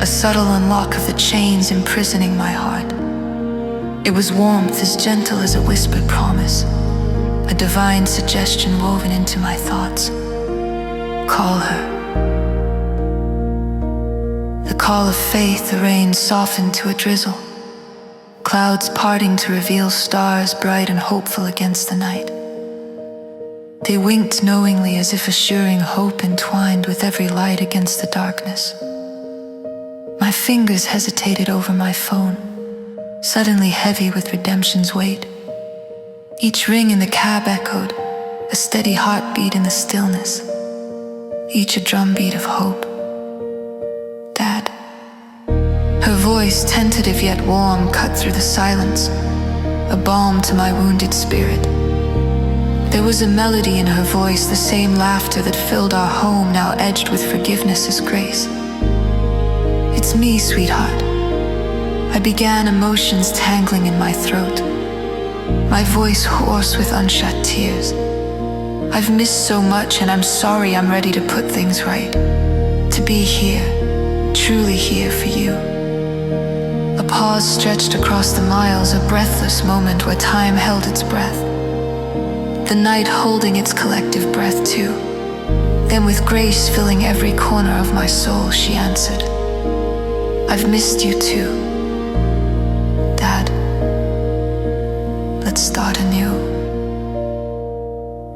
a subtle unlock of the chains imprisoning my heart. It was warmth as gentle as a whispered promise, a divine suggestion woven into my thoughts. Call her. The call of faith, the rain softened to a drizzle, clouds parting to reveal stars bright and hopeful against the night. They winked knowingly, as if assuring hope entwined with every light against the darkness. My fingers hesitated over my phone, suddenly heavy with redemption's weight. Each ring in the cab echoed, a steady heartbeat in the stillness, each a drumbeat of hope. Dad. Her voice, tentative yet warm, cut through the silence, a balm to my wounded spirit. There was a melody in her voice, the same laughter that filled our home, now edged with forgiveness as grace. It's me, sweetheart. I began, emotions tangling in my throat, my voice hoarse with unshut tears. I've missed so much, and I'm sorry. I'm ready to put things right, to be here, truly here for you. A pause stretched across the miles, a breathless moment where time held its breath. The night holding its collective breath too. Then with grace filling every corner of my soul, she answered, I've missed you too, Dad. Let's start anew.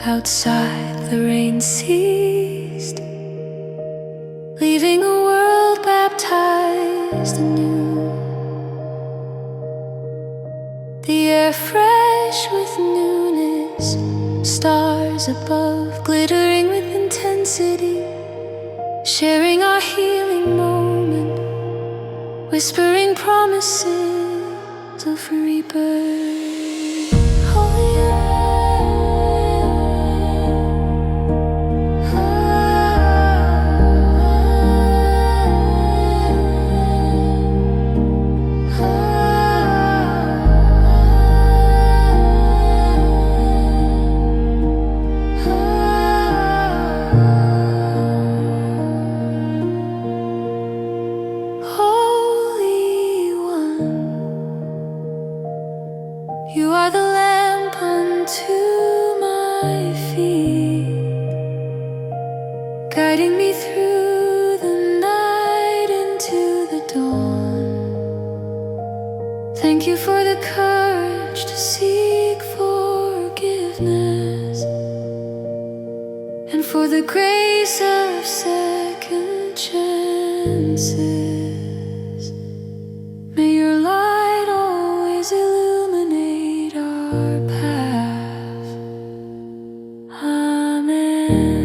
Outside the rain ceased, leaving a world baptized anew. The air fresh with newness, stars above glittering with intensity, sharing our healing moment, whispering promises of rebirth. Oh yeah. You are the lamp unto my feet, guiding me through the night into the dawn. Thank you for the courage to seek forgiveness, and for the grace of second chances. May your light always illuminate our path. Amen.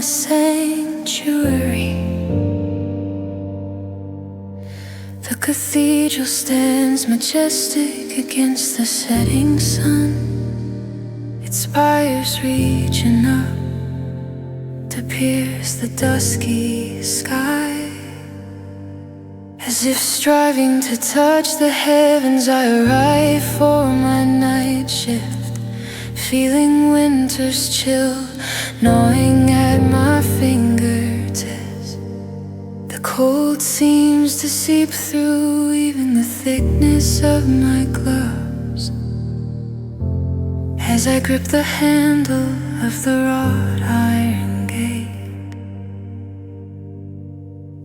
sanctuary. The cathedral stands majestic against the setting sun, its spires reaching up to pierce the dusky sky. As if striving to touch the heavens, I arrive for my night shift, feeling winter's chill gnawing at my fingertips. The cold seems to seep through even the thickness of my gloves as I grip the handle of the wrought iron gate.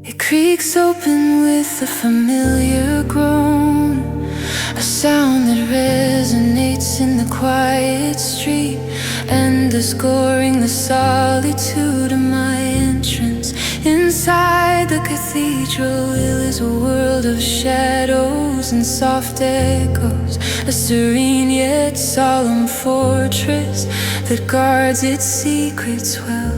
It creaks open with a familiar groan, a sound that resonates in the quiet street, underscoring the solitude of my entrance. Inside the cathedral is a world of shadows and soft echoes, a serene yet solemn fortress that guards its secrets well.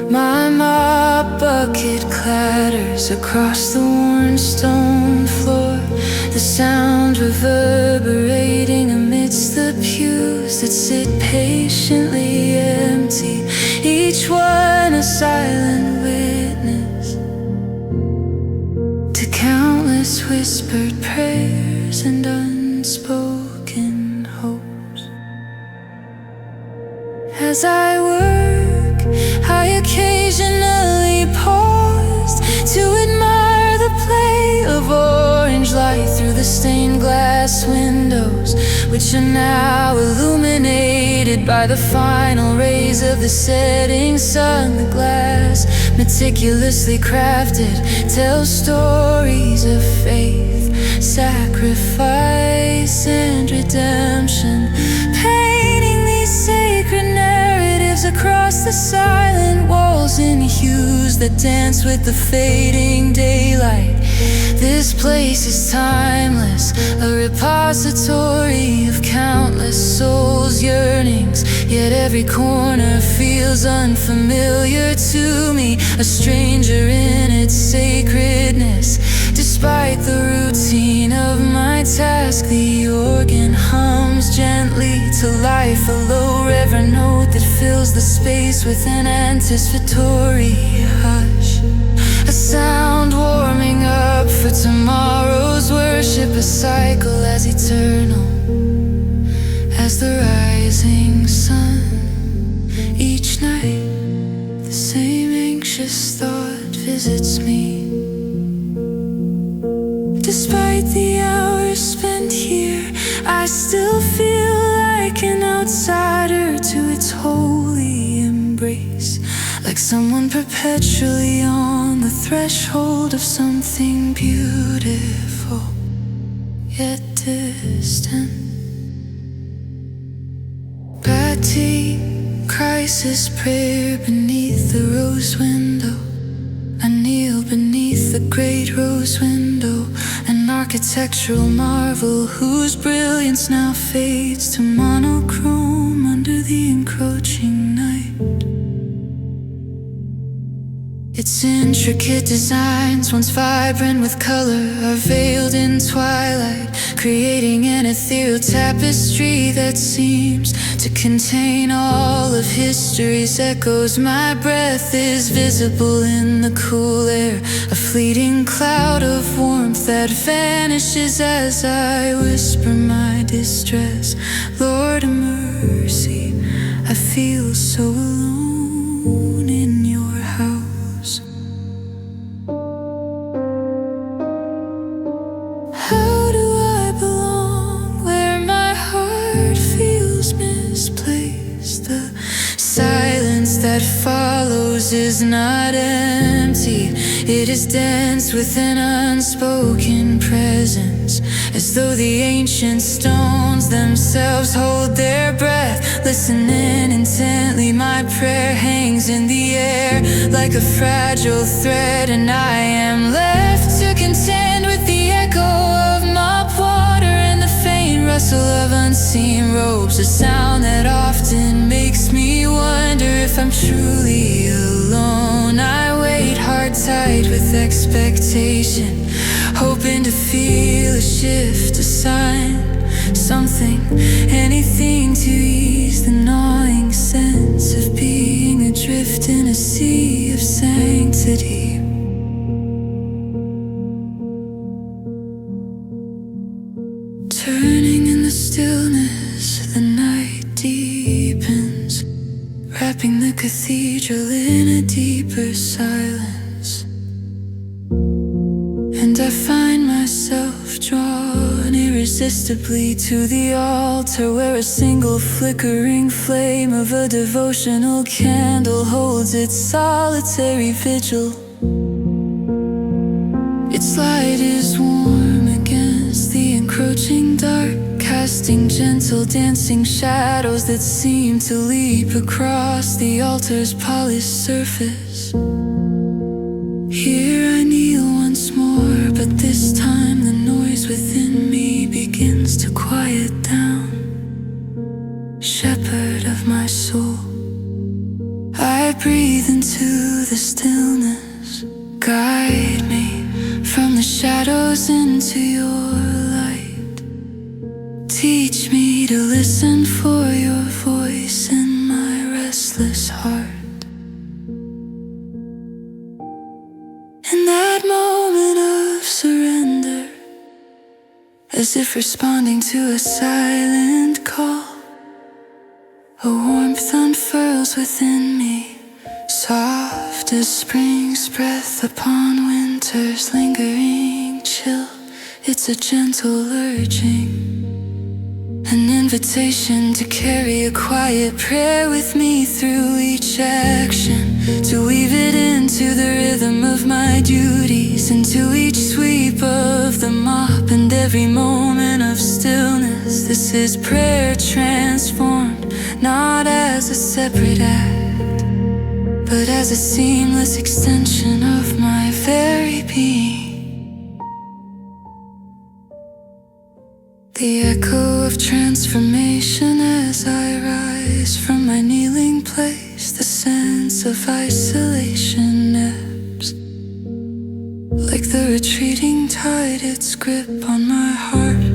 My mop bucket clatters across the worn stone floor, the sound reverberating amidst the pews that sit patiently empty, each one a silent witness to countless whispered prayers and unspoken hopes. As I work, I occasionally paused to admire the play of orange light through the stained glass windows, which are now illuminated by the final rays of the setting sun. The glass, meticulously crafted, tells stories of faith, sacrifice, and redemption, painting these sacred narratives across the silent walls in hues that dance with the fading daylight. This place is timeless, a repository of countless souls' yearnings, yet every corner feels unfamiliar to me, a stranger in its sacredness. Despite the routine of my task, the organ hums gently to life, a low reverent note that fills the space with an anticipatory hush, a sound warming up for tomorrow's worship, a cycle as eternal as the rising sun. Each night the same anxious thought visits me. Despite the hours spent here, I still feel like an outsider to its holy embrace, like someone perpetually on the threshold of something beautiful yet distant. Batik, crisis prayer beneath the rose window. I kneel beneath the great rose window, an architectural marvel whose brilliance now fades to monochrome under the encroaching night. Its intricate designs, once vibrant with color, are veiled in twilight, creating an ethereal tapestry that seems to contain all of history's echoes. My breath is visible in the cool air, a fleeting cloud of warmth that vanishes as I whisper my distress. Lord of mercy, I feel so alone in your house. How do I belong where my heart feels misplaced? The silence that follows is not empty, it is dense with an unspoken presence, as though the ancient stones themselves hold their breath. Listening intently, my prayer hangs in the air like a fragile thread, and I am left to contend with the echo of mop water and the faint rustle of unseen robes, a sound that often makes me wonder I'm truly alone. I wait heart tight with expectation, hoping to feel a shift, a sign, something, anything to ease the gnawing sense of being adrift in a sea of sanctity. Turning in the stillness, the night deepens, wrapping the cathedral in a deeper silence. And I find myself drawn irresistibly to the altar, where a single flickering flame of a devotional candle holds its solitary vigil. Its light is warm against the encroaching dark, casting gentle dancing shadows that seem to leap across the altar's polished surface. Here I kneel once more, but this time the noise within me begins to quiet down. Shepherd of my soul, I breathe into the stillness. Guide me from the shadows into your light. Teach me to listen for your voice in my restless heart. In that moment of surrender, as if responding to a silent call, a warmth unfurls within me, soft as spring's breath upon winter's lingering chill. It's a gentle urging, an invitation to carry a quiet prayer with me through each action, to weave it into the rhythm of my duties, into each sweep of the mop and every moment of stillness. This is prayer transformed, not as a separate act, but as a seamless extension of my very being. The echo of transformation as I rise from my kneeling place, the sense of isolation ebbs, like the retreating tide, its grip on my heart